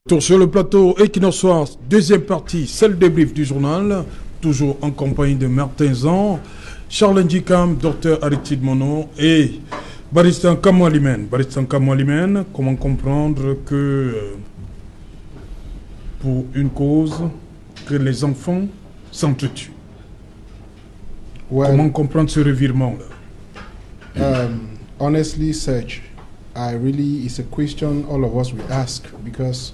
Tour sur le plateau Equinox Soir, deuxième partie, celle des briefs du journal, toujours en compagnie de Martin Zan, Charles Ndjikam, Dr Aristide Mono et Baristan Kamoualimène. Baristan Kamoualimène, comment comprendre que pour une cause, que les enfants s'entretuent? Comment comprendre ce revirement-là? Honestly, Serge, it's a question all of us will ask, because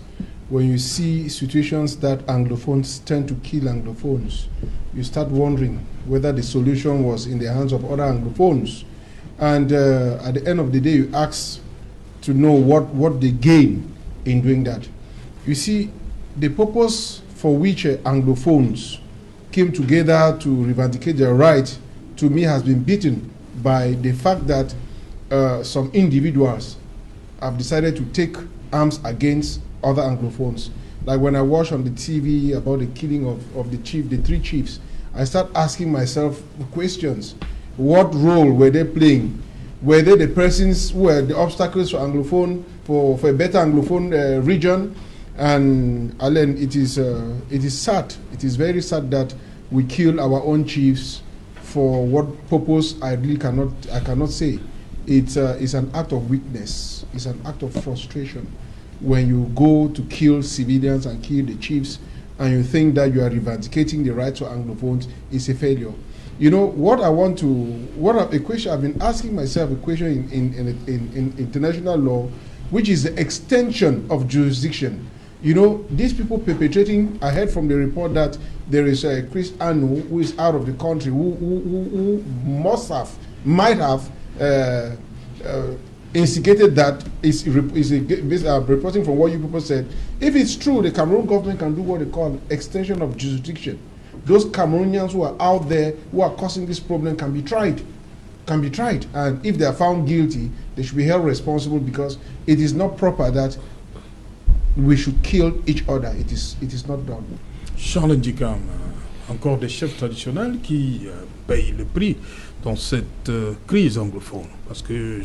when you see situations that Anglophones tend to kill Anglophones, you start wondering whether the solution was in the hands of other Anglophones. And at the end of the day, you ask to know what they gain in doing that. You see, the purpose for which Anglophones came together to reivindicate their right, to me, has been beaten by the fact that some individuals have decided to take arms against other Anglophones. Like when I watch on the TV about the killing of the three chiefs, I start asking myself questions. What role were they playing? Were they the persons who were the obstacles for Anglophone, for a better Anglophone region? And Alan, it is sad. It is very sad that we kill our own chiefs for what purpose I cannot say. It's an act of weakness. It's an act of frustration when you go to kill civilians and kill the chiefs, and you think that you are reivindicate the rights of Anglophones. Is a failure. You know a question I've been asking myself, a question in international law, which is the extension of jurisdiction. You know, these people perpetrating, I heard from the report that there is a Chris Anu who is out of the country, who might have instigated that, is reporting from what you people said. If it's true, the Cameroon government can do what they call extension of jurisdiction. Those Cameroonians who are out there, who are causing this problem, can be tried. And if they are found guilty, they should be held responsible, because it is not proper that we should kill each other. It is not done. Charles Ndjikam, encore des chefs traditionnels qui payent le prix dans cette crise anglophone, parce que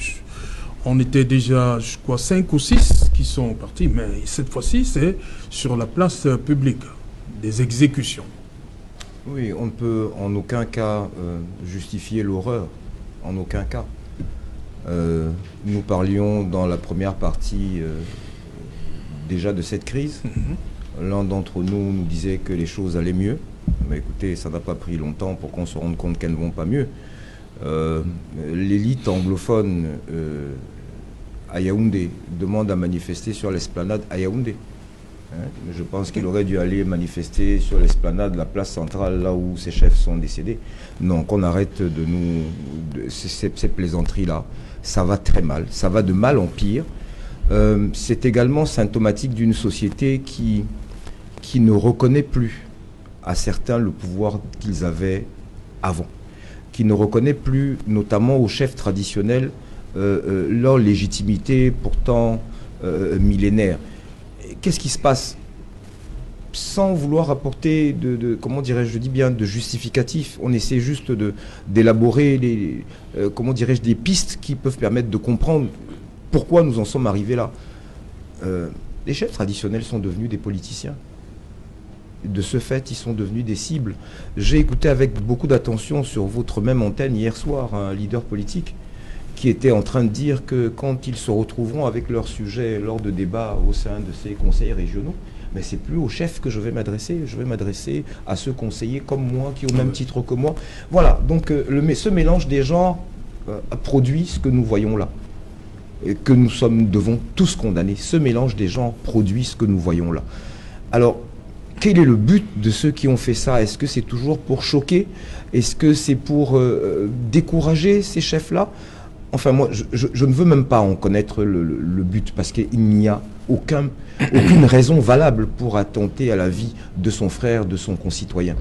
on était déjà, je crois, 5 ou 6 qui sont partis, mais cette fois-ci, c'est sur la place publique, des exécutions. Oui, on ne peut en aucun cas justifier l'horreur, en aucun cas. Nous parlions dans la première partie déjà de cette crise. L'un d'entre nous nous disait que les choses allaient mieux. Mais écoutez, ça n'a pas pris longtemps pour qu'on se rende compte qu'elles ne vont pas mieux. L'élite anglophone à Yaoundé demande à manifester sur l'esplanade à Yaoundé. Je pense qu'il aurait dû aller manifester sur l'esplanade, la place centrale, là où ses chefs sont décédés. Non, qu'on arrête ces plaisanteries-là. Ça va très mal, ça va de mal en pire. C'est également symptomatique d'une société qui ne reconnaît plus à certains le pouvoir qu'ils avaient avant, qui ne reconnaît plus, notamment aux chefs traditionnels, leur légitimité pourtant millénaire. Qu'est-ce qui se passe? Sans vouloir apporter comment dirais-je, je dis bien, de justificatif, on essaie juste d'élaborer des pistes qui peuvent permettre de comprendre pourquoi nous en sommes arrivés là. Les chefs traditionnels sont devenus des politiciens. De ce fait, ils sont devenus des cibles. J'ai écouté avec beaucoup d'attention sur votre même antenne hier soir un leader politique qui était en train de dire que quand ils se retrouveront avec leur sujet lors de débats au sein de ces conseils régionaux, mais c'est plus aux chefs que je vais m'adresser à ceux conseillers comme moi, qui ont le même titre que moi. Voilà, donc ce mélange des genres produit ce que nous voyons là, et que nous devons tous condamner. Ce mélange des genres produit ce que nous voyons là. Alors, quel est le but de ceux qui ont fait ça? Est-ce que c'est toujours pour choquer? Est-ce que c'est pour décourager ces chefs-là? Enfin, moi, je ne veux même pas en connaître le but, parce qu'il n'y a aucune raison valable pour attenter à la vie de son frère, de son concitoyen.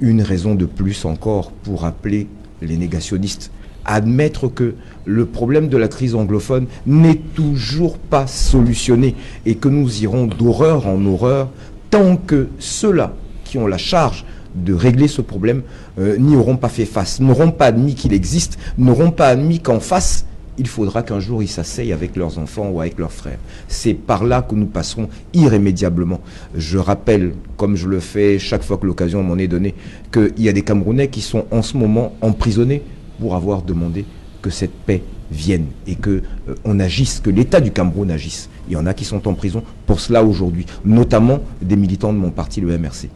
Une raison de plus encore pour appeler les négationnistes à admettre que le problème de la crise anglophone n'est toujours pas solutionné et que nous irons d'horreur en horreur tant que ceux-là qui ont la charge de régler ce problème n'y auront pas fait face, n'auront pas admis qu'il existe, n'auront pas admis qu'en face, il faudra qu'un jour ils s'asseyent avec leurs enfants ou avec leurs frères. C'est par là que nous passerons irrémédiablement. Je rappelle, comme je le fais chaque fois que l'occasion m'en est donnée, qu'il y a des Camerounais qui sont en ce moment emprisonnés pour avoir demandé que cette paix vienne et que on agisse, que l'État du Cameroun agisse. Il y en a qui sont en prison pour cela aujourd'hui, notamment des militants de mon parti, le MRC.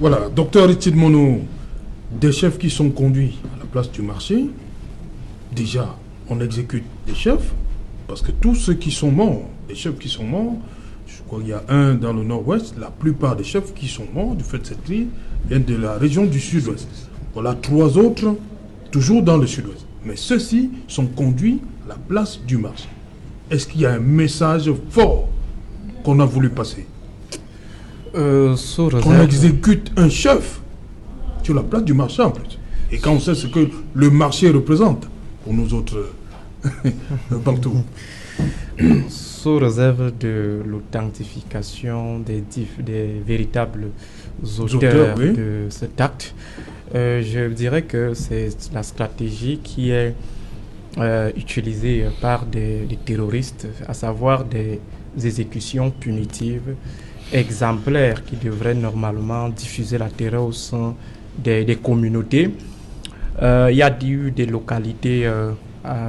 Voilà, docteur Richard Mono, des chefs qui sont conduits à la place du marché, déjà, on exécute des chefs, parce que tous ceux qui sont morts, les chefs qui sont morts, je crois qu'il y a un dans le nord-ouest, la plupart des chefs qui sont morts du fait de cette crise viennent de la région du sud-ouest. Voilà 3 autres, toujours dans le sud-ouest. Mais ceux-ci sont conduits à la place du marché. Est-ce qu'il y a un message fort qu'on a voulu passer? On exécute un chef sur la place du marché en plus. Et quand on sait ce que le marché représente pour nous autres partout. Sous réserve de l'authentification des véritables auteurs oui. de cet acte, je dirais que c'est la stratégie qui est utilisée par des terroristes, à savoir des exécutions punitives exemplaires qui devraient normalement diffuser la terreur au sein des communautés. Il y a eu des localités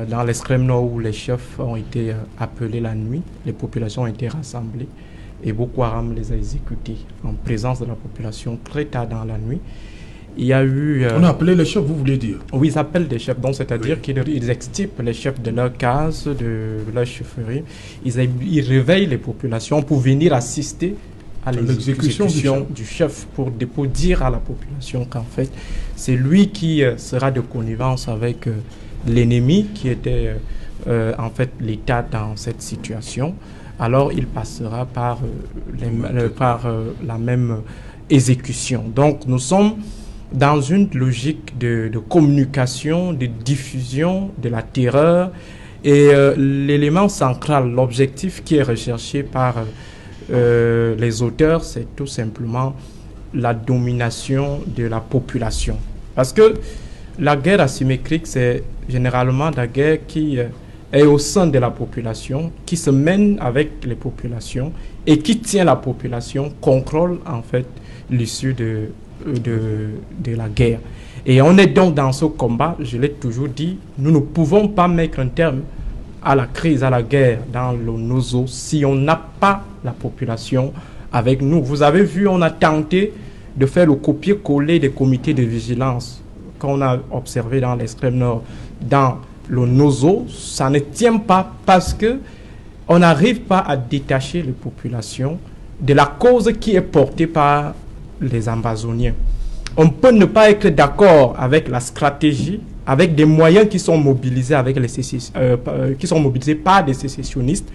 dans l'extrême nord où les chefs ont été appelés la nuit, les populations ont été rassemblées et Boko Haram les a exécutés en présence de la population très tard dans la nuit. Il y a eu... On a appelé les chefs, vous voulez dire? Oui, ils appellent des chefs, donc c'est-à-dire oui. qu'ils extirpent les chefs de leur case, de leur chefferie. Ils réveillent les populations pour venir assister à l'exécution du chef pour dire à la population qu'en fait, c'est lui qui sera de connivence avec l'ennemi qui était en fait l'État dans cette situation. Alors, il passera par la même exécution. Donc, nous sommes dans une logique de communication, de diffusion de la terreur. Et l'élément central, l'objectif qui est recherché par les auteurs, c'est tout simplement la domination de la population. Parce que la guerre asymétrique, c'est généralement la guerre qui est au sein de la population, qui se mène avec les populations et qui tient la population, contrôle en fait l'issue de la guerre. Et on est donc dans ce combat, je l'ai toujours dit, nous ne pouvons pas mettre un terme à la crise, à la guerre dans le Nozo si on n'a pas la population avec nous. Vous avez vu, on a tenté de faire le copier-coller des comités de vigilance qu'on a observé dans l'extrême nord, dans le Nozo. Ça ne tient pas parce que on n'arrive pas à détacher les populations de la cause qui est portée par les Amazoniens. On peut ne pas être d'accord avec la stratégie, avec des moyens qui sont mobilisés qui sont mobilisés par des sécessionnistes,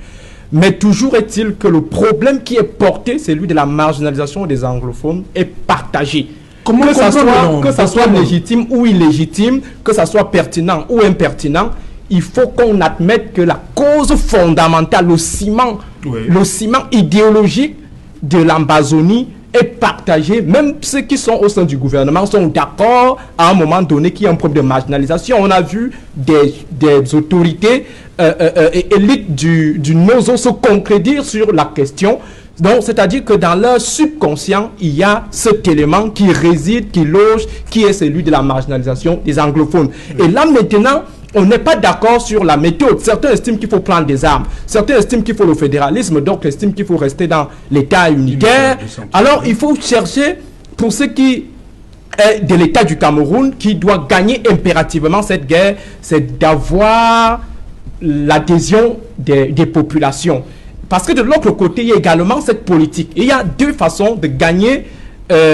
mais toujours est-il que le problème qui est porté, celui de la marginalisation des anglophones, est partagé. Que ça soit légitime ou illégitime, que ça soit pertinent ou impertinent, il faut qu'on admette que la cause fondamentale, le ciment idéologique de l'Amazonie est partagé. Même ceux qui sont au sein du gouvernement sont d'accord à un moment donné qu'il y a un problème de marginalisation. On a vu des autorités et élites du Nozo se concrétiser sur la question. Donc, c'est-à-dire que dans leur subconscient, il y a cet élément qui réside, qui loge, qui est celui de la marginalisation des anglophones. Et là, maintenant, on n'est pas d'accord sur la méthode. Certains estiment qu'il faut prendre des armes. Certains estiment qu'il faut le fédéralisme. D'autres estiment qu'il faut rester dans l'État unitaire. Alors, il faut chercher, pour ce qui est de l'État du Cameroun, qui doit gagner impérativement cette guerre, c'est d'avoir l'adhésion des populations. Parce que de l'autre côté, il y a également cette politique. Et il y a deux façons de gagner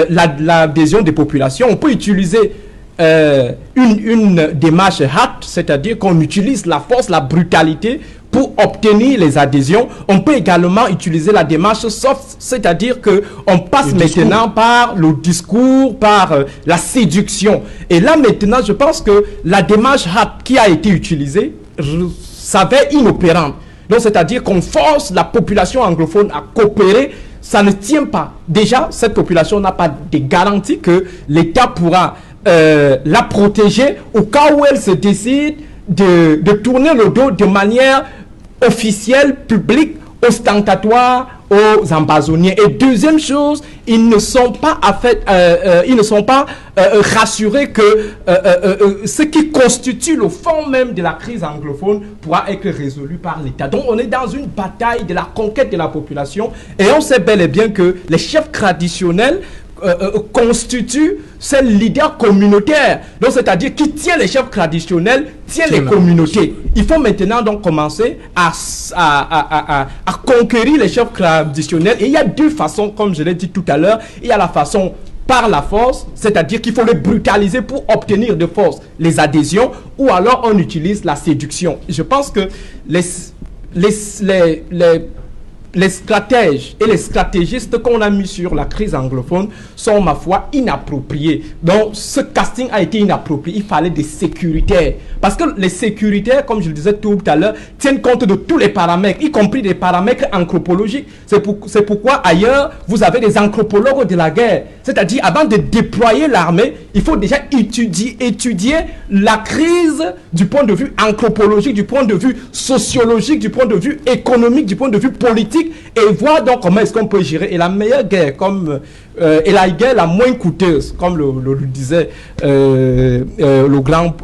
l'adhésion des populations. On peut utiliser une démarche hard, c'est-à-dire qu'on utilise la force, la brutalité pour obtenir les adhésions. On peut également utiliser la démarche soft, c'est-à-dire qu'on passe maintenant par le discours, par la séduction. Et là maintenant, je pense que la démarche hard qui a été utilisée s'avère inopérante. Donc, c'est-à-dire qu'on force la population anglophone à coopérer, ça ne tient pas. Déjà, cette population n'a pas de garantie que l'État pourra la protéger au cas où elle se décide de tourner le dos de manière officielle, publique, ostentatoire aux ambassoniens. Et deuxième chose, ils ne sont pas rassurés que ce qui constitue le fond même de la crise anglophone pourra être résolu par l'État. Donc on est dans une bataille de la conquête de la population et on sait bel et bien que les chefs traditionnels constitue ce leader communautaire. Donc, c'est-à-dire qui tient les chefs traditionnels, tient les communautés. Il faut maintenant donc commencer à conquérir les chefs traditionnels. Et il y a deux façons, comme je l'ai dit tout à l'heure. Il y a la façon par la force, c'est-à-dire qu'il faut les brutaliser pour obtenir de force les adhésions, ou alors on utilise la séduction. Je pense que les stratèges et les stratégistes qu'on a mis sur la crise anglophone sont, ma foi, inappropriés. Donc, ce casting a été inapproprié. Il fallait des sécuritaires. Parce que les sécuritaires, comme je le disais tout à l'heure, tiennent compte de tous les paramètres, y compris des paramètres anthropologiques. C'est pourquoi, ailleurs, vous avez des anthropologues de la guerre. C'est-à-dire, avant de déployer l'armée, il faut déjà étudier la crise du point de vue anthropologique, du point de vue sociologique, du point de vue économique, du point de vue politique, et voir donc comment est-ce qu'on peut gérer. Et la meilleure guerre, et la guerre la moins coûteuse, comme le disait le grand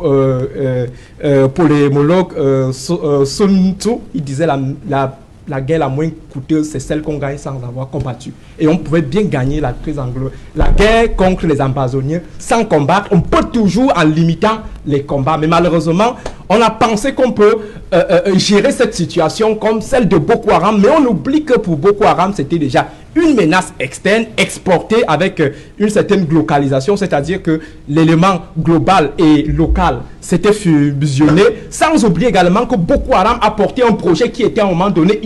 polémologue Sun Tzu, il disait la guerre la moins coûteuse, c'est celle qu'on gagne sans avoir combattu. Et on pouvait bien gagner la crise anglo. La guerre contre les ambassoniens sans combattre, on peut toujours en limitant les combats. Mais malheureusement, on a pensé qu'on peut gérer cette situation comme celle de Boko Haram, mais on oublie que pour Boko Haram, c'était déjà une menace externe exportée avec une certaine localisation, c'est-à-dire que l'élément global et local s'était fusionné, sans oublier également que Boko Haram a porté un projet qui était à un moment donné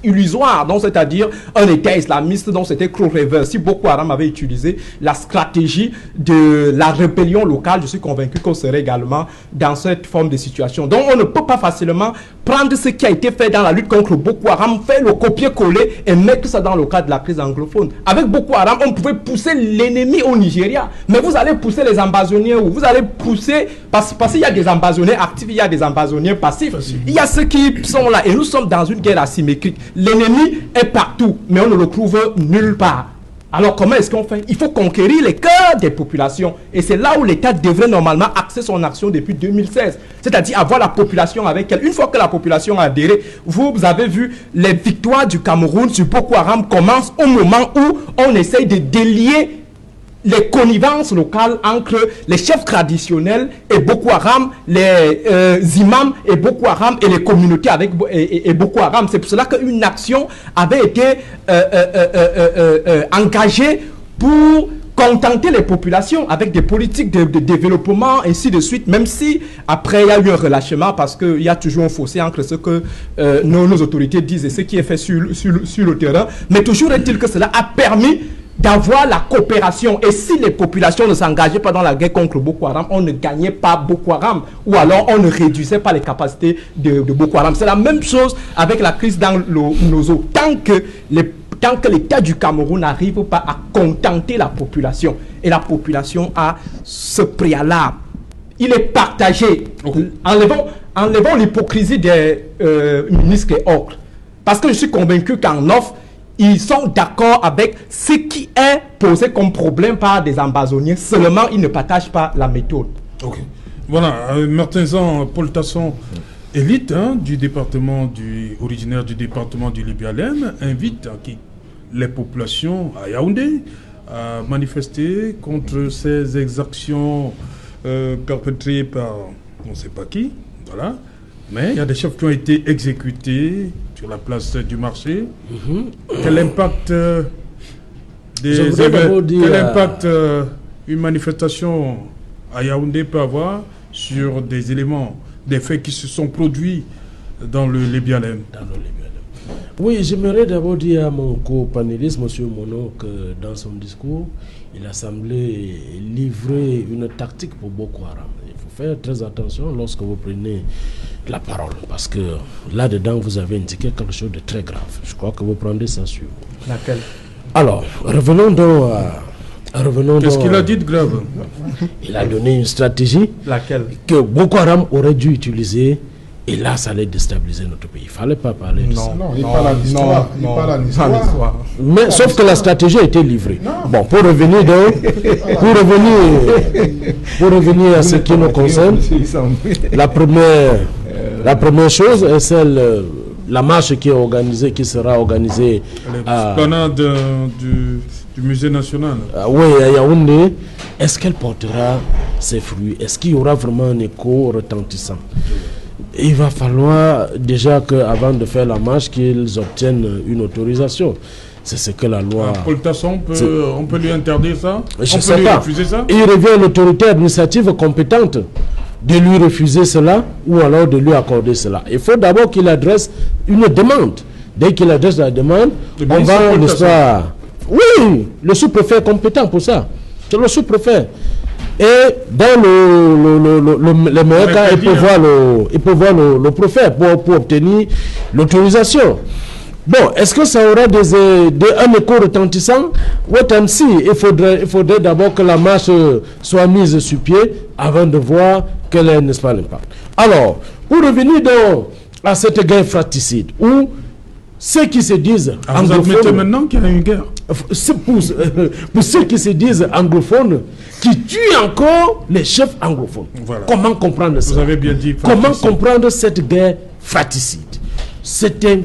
illusoire, donc c'est-à-dire un État islamiste dont c'était Crow River. Si Boko Haram avait utilisé la stratégie de la rébellion locale, je suis convaincu qu'on serait également dans cette forme de situation. Donc on ne peut pas facilement prendre ce qui a été fait dans la lutte contre Boko Haram, faire le copier-coller et mettre ça dans le cadre de la crise anglophone. Avec Boko Haram, on pouvait pousser l'ennemi au Nigeria, mais vous allez pousser les ambassoniens où vous allez pousser, parce qu'il y a des ambassoniens actifs, il y a des ambassoniens passifs. Il y a ceux qui sont là et nous sommes dans une guerre asymétrique. L'ennemi est partout, mais on ne le trouve nulle part. Alors comment est-ce qu'on fait? Il faut conquérir les cœurs des populations. Et c'est là où l'État devrait normalement axer son action depuis 2016. C'est-à-dire avoir la population avec elle. Une fois que la population a adhéré, vous avez vu les victoires du Cameroun sur Boko Haram commencent au moment où on essaye de délier les connivences locales entre les chefs traditionnels et Boko Haram, les imams et Boko Haram et les communautés avec et Boko Haram. C'est pour cela qu'une action avait été engagée pour contenter les populations avec des politiques de développement, ainsi de suite, même si après il y a eu un relâchement parce qu'il y a toujours un fossé entre ce que nos autorités disent et ce qui est fait sur le terrain. Mais toujours est-il que cela a permis d'avoir la coopération. Et si les populations ne s'engageaient pas dans la guerre contre Boko Haram, on ne gagnait pas Boko Haram, ou alors on ne réduisait pas les capacités de Boko Haram. C'est la même chose avec la crise dans nos eaux. Tant que l'État du Cameroun n'arrive pas à contenter la population, et la population a ce préalable, il est partagé. Okay. Enlevons l'hypocrisie des ministres et autres. Parce que je suis convaincu qu'en offre, ils sont d'accord avec ce qui est posé comme problème par des ambassoniens. Seulement, ils ne partagent pas la méthode. Ok. Voilà, Martin Zan, Paul Tasson, élite originaire du département du Libyalem, invite les populations à Yaoundé à manifester contre ces exactions perpétrées par on ne sait pas qui. Voilà. Mais il y a des chefs qui ont été exécutés sur la place du marché. Quel impact une manifestation à Yaoundé peut avoir sur des éléments, des faits qui se sont produits dans le Libyalem? Oui, j'aimerais d'abord dire à mon co-panéliste, M. Mono, que dans son discours, il a semblé livrer une tactique pour Boko Haram. Il faut faire très attention lorsque vous prenez la parole, parce que là-dedans, vous avez indiqué quelque chose de très grave. Je crois que vous prendrez ça sur vous. Laquelle? Alors, revenons donc Revenons Qu'est-ce qu'il a dit de grave? Il a donné une stratégie Laquelle? que Boko Haram aurait dû utiliser. Et là, ça allait déstabiliser notre pays. Il ne fallait pas parler de ça. Non, il parle en histoire. Il parle en histoire. Mais sauf que la stratégie a été livrée. Bon, pour revenir à ce qui nous concerne, la première chose est celle, la marche qui sera organisée à l'esplanade du musée national. Oui, à Yaoundé. Est-ce qu'elle portera ses fruits? Est-ce qu'il y aura vraiment un écho retentissant? Il va falloir déjà qu'avant de faire la marche, qu'ils obtiennent une autorisation. C'est ce que la loi... Paul Tasson, on peut lui interdire ça? Je on peut lui refuser ça? Il revient à l'autorité administrative compétente de lui refuser cela ou alors de lui accorder cela. Il faut d'abord qu'il adresse une demande. Dès qu'il adresse la demande, on va, n'est-ce pas... Oui, le sous-préfet est compétent pour ça. C'est le sous-préfet. Et dans le meilleur cas, il peut voir le préfet pour obtenir l'autorisation. Bon, est-ce que ça aura un écho retentissant? Wait and see. Il faudrait d'abord que la marche soit mise sur pied avant de voir quel est, n'est-ce pas, l'impact. Alors, pour revenir donc à cette guerre fratricide, où ceux qui se disent vous admettez maintenant qu'il y a une guerre? Pour ceux qui se disent anglophones, qui tuent encore les chefs anglophones. Voilà. Comment comprendre ça? Vous avez bien dit. Comment comprendre cette guerre fratricide? C'était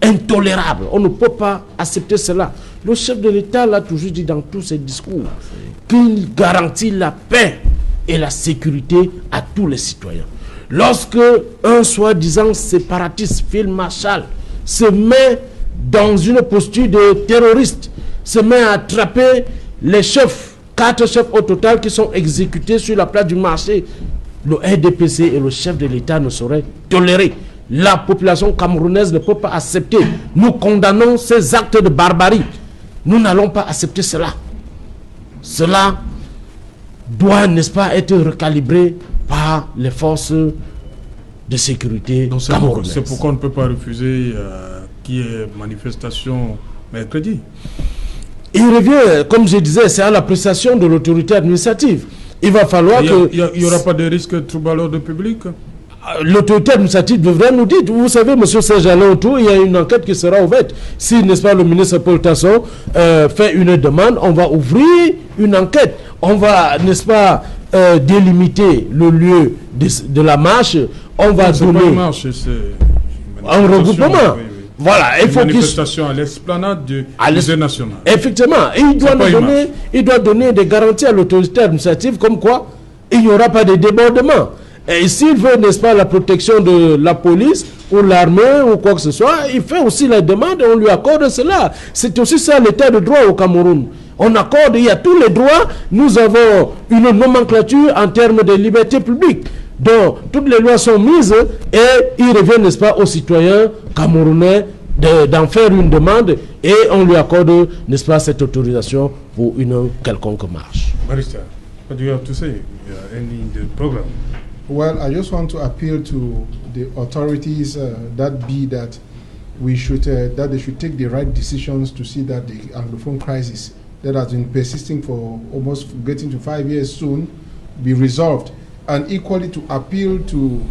intolérable. On ne peut pas accepter cela. Le chef de l'État l'a toujours dit dans tous ses discours qu'il garantit la paix et la sécurité à tous les citoyens. Lorsque un soi-disant séparatiste, Phil Marshall, se met dans une posture de terroriste, se met à attraper les chefs, 4 chefs au total qui sont exécutés sur la place du marché, le RDPC et le chef de l'État ne sauraient tolérer. La population camerounaise ne peut pas accepter. Nous condamnons ces actes de barbarie. Nous n'allons pas accepter cela. Cela doit, n'est-ce pas, être recalibré par les forces de sécurité camerounaises. C'est pourquoi on ne peut pas refuser qu'il y ait manifestation mercredi. Il revient, comme je disais, c'est à l'appréciation de l'autorité administrative. Il va falloir que... Il n'y aura pas de risque de trouble à l'ordre public? L'autorité administrative devrait nous dire. Vous savez, M. Serge-Alain Autour, il y a une enquête qui sera ouverte. Si, n'est-ce pas, le ministre Paul Tasson fait une demande, on va ouvrir une enquête. On va, n'est-ce pas, délimiter le lieu de la marche. On va donner... C'est pas une marche, c'est un regroupement. Oui. Voilà, il faut manifestation à l'esplanade du musée national. Effectivement, il doit donner des garanties à l'autorité administrative comme quoi il n'y aura pas de débordement. Et s'il veut, n'est-ce pas, la protection de la police ou l'armée ou quoi que ce soit, il fait aussi la demande et on lui accorde cela. C'est aussi ça l'état de droit au Cameroun. On accorde, il y a tous les droits. Nous avons une nomenclature en termes de liberté publique. Donc, toutes les lois sont mises et il revient, n'est-ce pas, aux citoyens camerounais d'en faire une demande et on lui accorde, n'est-ce pas, cette autorisation pour une quelconque marche. Barista, what do you have to say? Any the program? Well, I just want to appeal to the authorities that we should that they should take the right decisions to see that the Anglophone crisis that has been persisting for almost getting to 5 years soon be resolved. And equally to appeal to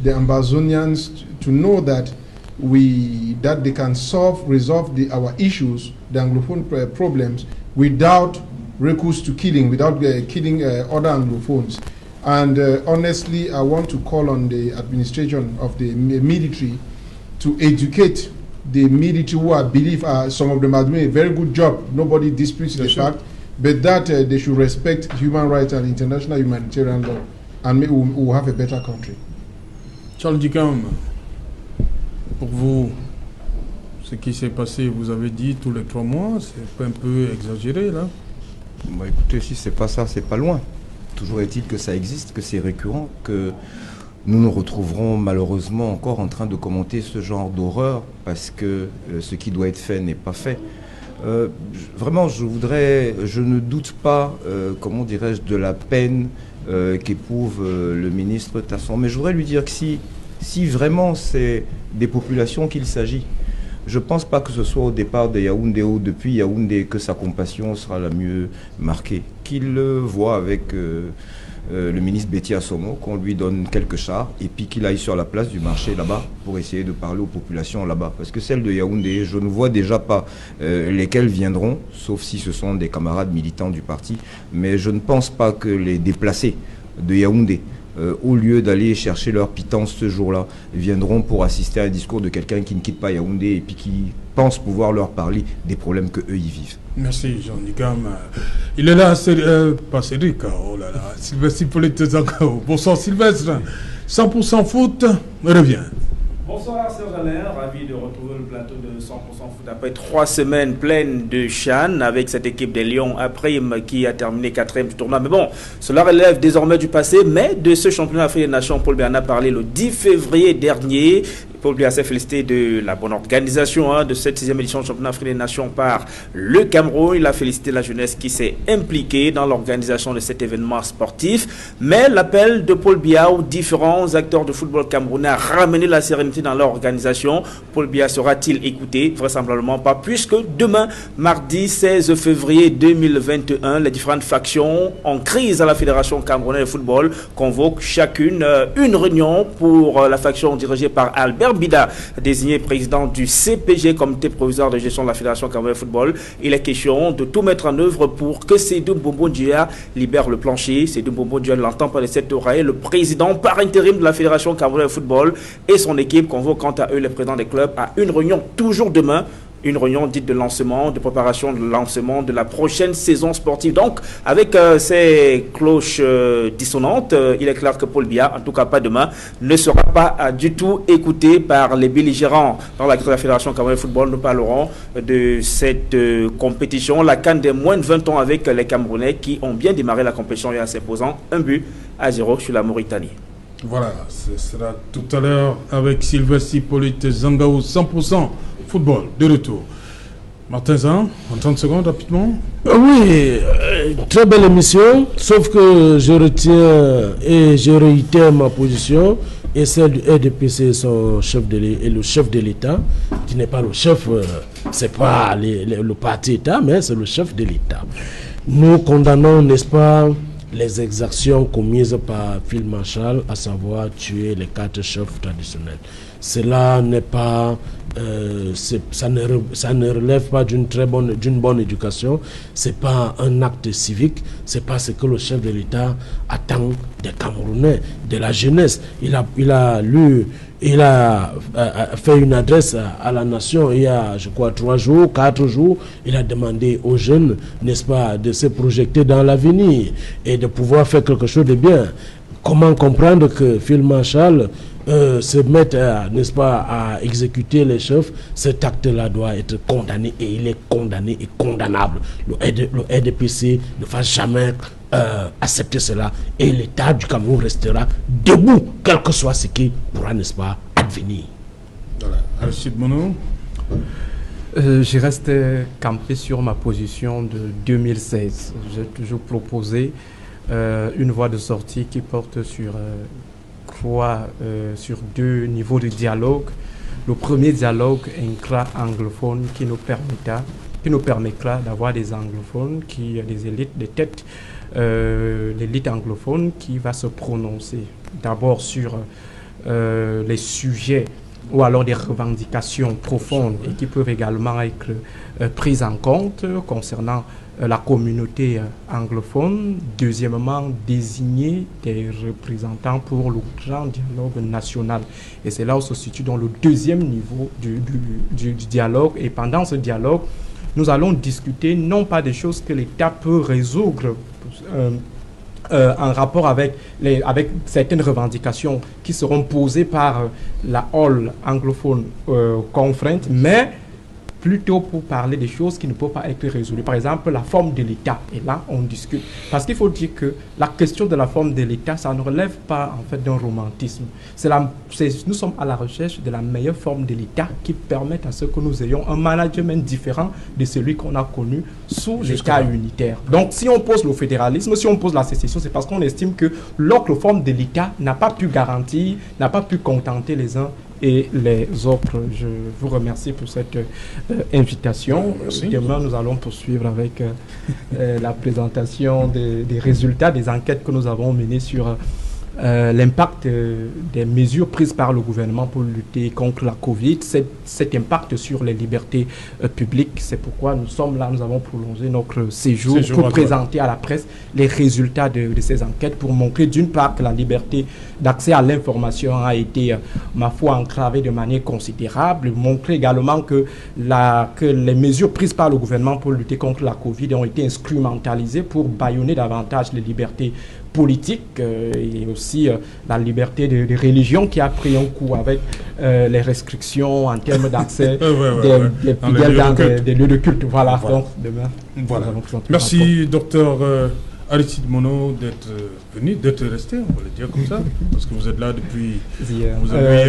the Ambazonians to know that they can resolve our issues, the Anglophone problems, without recourse to killing, without killing other Anglophones. And honestly, I want to call on the administration of the military to educate the military who I believe some of them are doing a very good job. Nobody disputes the fact, but that they should respect human rights and international humanitarian law. And maybe we'll have a better country. Charles Dicam, pour vous, ce qui s'est passé, vous avez dit tous les 3 mois, c'est un peu exagéré là? Bah, écoutez, si c'est pas ça, c'est pas loin. Toujours est-il que ça existe, que c'est récurrent, que nous nous retrouverons malheureusement encore en train de commenter ce genre d'horreur parce que ce qui doit être fait n'est pas fait. Vraiment, je ne doute pas, comment dirais-je, de la peine qu'éprouve le ministre Tasson. Mais je voudrais lui dire que si vraiment c'est des populations qu'il s'agit, Je ne pense pas que ce soit au départ de Yaoundé ou depuis Yaoundé que sa compassion sera la mieux marquée. Qu'il voit avec le ministre Betty Assomo, qu'on lui donne quelques chars et puis qu'il aille sur la place du marché là-bas pour essayer de parler aux populations là-bas. Parce que celles de Yaoundé, je ne vois déjà pas lesquelles viendront, sauf si ce sont des camarades militants du parti. Mais je ne pense pas que les déplacés de Yaoundé, au lieu d'aller chercher leur pitance ce jour-là, viendront pour assister à un discours de quelqu'un qui ne quitte pas Yaoundé et puis qui pense pouvoir leur parler des problèmes qu'eux y vivent. Merci Jean Nigam. Il est là, pas Cédric, oh là là, Sylvestre Hippolyte Zangao. Bonsoir Sylvestre, 100% foot revient. Bonsoir Serge Alain, ravi de retrouver le plateau de 100% foot après 3 semaines pleines de CHAN avec cette équipe des Lions à Prime qui a terminé 4e du tournoi. Mais bon, cela relève désormais du passé, mais de ce championnat Afrique des Nations, Paul Biya en a parlé le 10 février dernier. Paul Biya s'est félicité de la bonne organisation de cette 6e édition du championnat Afrique des Nations par le Cameroun. Il a félicité la jeunesse qui s'est impliquée dans l'organisation de cet événement sportif. Mais l'appel de Paul Biya aux différents acteurs de football camerounais a ramené la sérénité dans leur organisation. Paul Biya sera-t-il écouté? Vraisemblablement pas, puisque demain, mardi 16 février 2021, les différentes factions en crise à la Fédération camerounaise de football convoquent chacune une réunion pour la faction dirigée par Albert Bida, désigné président du CPG, Comité provisoire de gestion de la Fédération camerounaise de football. Il est question de tout mettre en œuvre pour que Seydou Mbombo Ndia libère le plancher. Seydou Mbombo Ndia l'entend par les 7 oreilles. Le président par intérim de la Fédération camerounaise de football et son équipe convoquent quant à eux les présidents des clubs à une réunion toujours demain. Une réunion dite de lancement, de préparation de lancement de la prochaine saison sportive. Donc, avec ces cloches dissonantes, il est clair que Paul Biya, en tout cas pas demain, ne sera pas du tout écouté par les belligérants. Dans la Fédération camerounaise de football, nous parlerons de cette compétition, la CAN des moins de 20 ans avec les Camerounais qui ont bien démarré la compétition et en s'imposant 1-0 sur la Mauritanie. Voilà, ce sera tout à l'heure avec Sylvestre Hippolyte Zangao, 100% football, de retour. Martin Zan, en 30 secondes, rapidement. Oui, très belle émission, sauf que je retiens et je réitère ma position et celle du RDPC, son chef et le chef de l'État, qui n'est pas le chef, c'est pas le parti État, mais c'est le chef de l'État. Nous condamnons, n'est-ce pas, les exactions commises par Phil Marshall, à savoir tuer les 4 chefs traditionnels. Cela n'est pas, ça ne relève pas d'une bonne éducation. C'est pas un acte civique. C'est pas ce que le chef de l'État attend des Camerounais, de la jeunesse. Il a fait une adresse à la nation il y a, je crois, 3 jours, 4 jours. Il a demandé aux jeunes, n'est-ce pas, de se projeter dans l'avenir et de pouvoir faire quelque chose de bien. Comment comprendre que Phil Marshall se mette, n'est-ce pas, à exécuter les chefs? Cet acte-là doit être condamné et il est condamné et condamnable. Le RDPC ne va jamais accepter cela et l'État du Cameroun restera debout, quel que soit ce qui pourra, n'est-ce pas, advenir. Voilà. Archid Mono. Je reste campé sur ma position de 2016. J'ai toujours proposé une voie de sortie qui porte sur sur 2 niveaux de dialogue. Le premier dialogue intra-anglophone qui nous permettra d'avoir des anglophones, des élites, des têtes, l'élite anglophone qui va se prononcer d'abord sur les sujets ou alors des revendications profondes et qui peuvent également être prises en compte concernant la communauté anglophone. Deuxièmement, désigner des représentants pour le grand dialogue national. Et c'est là où se situe dans le 2e niveau du dialogue. Et pendant ce dialogue, nous allons discuter non pas des choses que l'État peut résoudre en rapport avec certaines revendications qui seront posées par la All anglophone Conference, mais plutôt pour parler des choses qui ne peuvent pas être résolues. Par exemple, la forme de l'État. Et là, on discute. Parce qu'il faut dire que la question de la forme de l'État, ça ne relève pas, en fait, d'un romantisme. Nous sommes à la recherche de la meilleure forme de l'État qui permette à ce que nous ayons un management différent de celui qu'on a connu sous l'État unitaire. Donc, si on pose le fédéralisme, si on pose la sécession, c'est parce qu'on estime que l'autre forme de l'État n'a pas pu garantir, n'a pas pu contenter les uns et les autres. Je vous remercie pour cette invitation. Demain, nous allons poursuivre avec la présentation des résultats des enquêtes que nous avons menées sur l'impact des mesures prises par le gouvernement pour lutter contre la Covid, cet impact sur les libertés publiques. C'est pourquoi nous sommes là, nous avons prolongé notre séjour pour présenter à la presse les résultats de ces enquêtes, pour montrer d'une part que la liberté d'accès à l'information a été, ma foi, entravée de manière considérable, montrer également que les mesures prises par le gouvernement pour lutter contre la Covid ont été instrumentalisées pour bâillonner davantage les libertés politique et aussi la liberté de religion qui a pris un coup avec les restrictions en termes d'accès des fidèles dans des lieux de culte. Voilà, donc demain. Voilà. Merci, docteur Aristide Monod, d'être resté, on va le dire comme ça, parce que vous êtes là depuis... Vous avez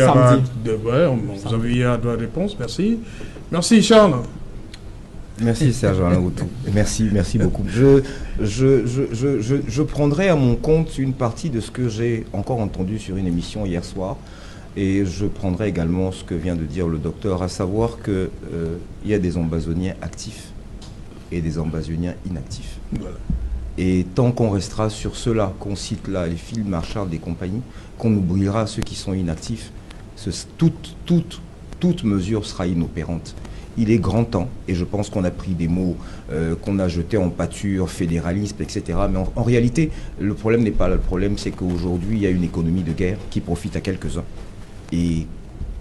eu à de réponse. Merci. Merci, Charles. Merci Serge Alain Outou. Merci beaucoup. Je prendrai à mon compte une partie de ce que j'ai encore entendu sur une émission hier soir, et je prendrai également ce que vient de dire le docteur, à savoir qu'il y a des ambazoniens actifs et des ambazoniens inactifs. Voilà. Et tant qu'on restera sur ceux-là, qu'on cite là, les Phil Marchal des compagnies, qu'on oubliera ceux qui sont inactifs, toute mesure sera inopérante. Il est grand temps, et je pense qu'on a pris des mots qu'on a jetés en pâture, fédéralisme, etc. Mais en réalité, le problème n'est pas là. Le problème, c'est qu'aujourd'hui, il y a une économie de guerre qui profite à quelques-uns, et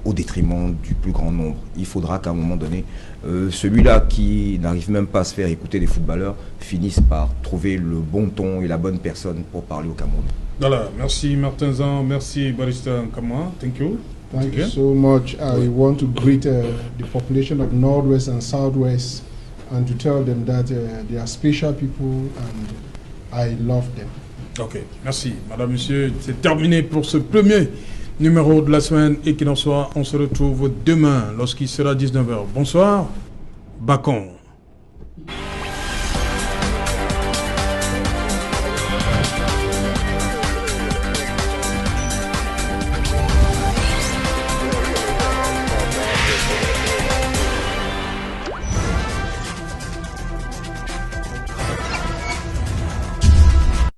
au détriment du plus grand nombre. Il faudra qu'à un moment donné, celui-là qui n'arrive même pas à se faire écouter des footballeurs finisse par trouver le bon ton et la bonne personne pour parler au Cameroun. Voilà, merci Martin Zan, merci Barrister Nkama, thank you. Thank you so much. I want to greet the population of Northwest and Southwest and to tell them that they are special people and I love them. Ok, merci. Madame, Monsieur, c'est terminé pour ce premier numéro de la semaine, et qu'il en soit, on se retrouve demain lorsqu'il sera 19h. Bonsoir, Bacon.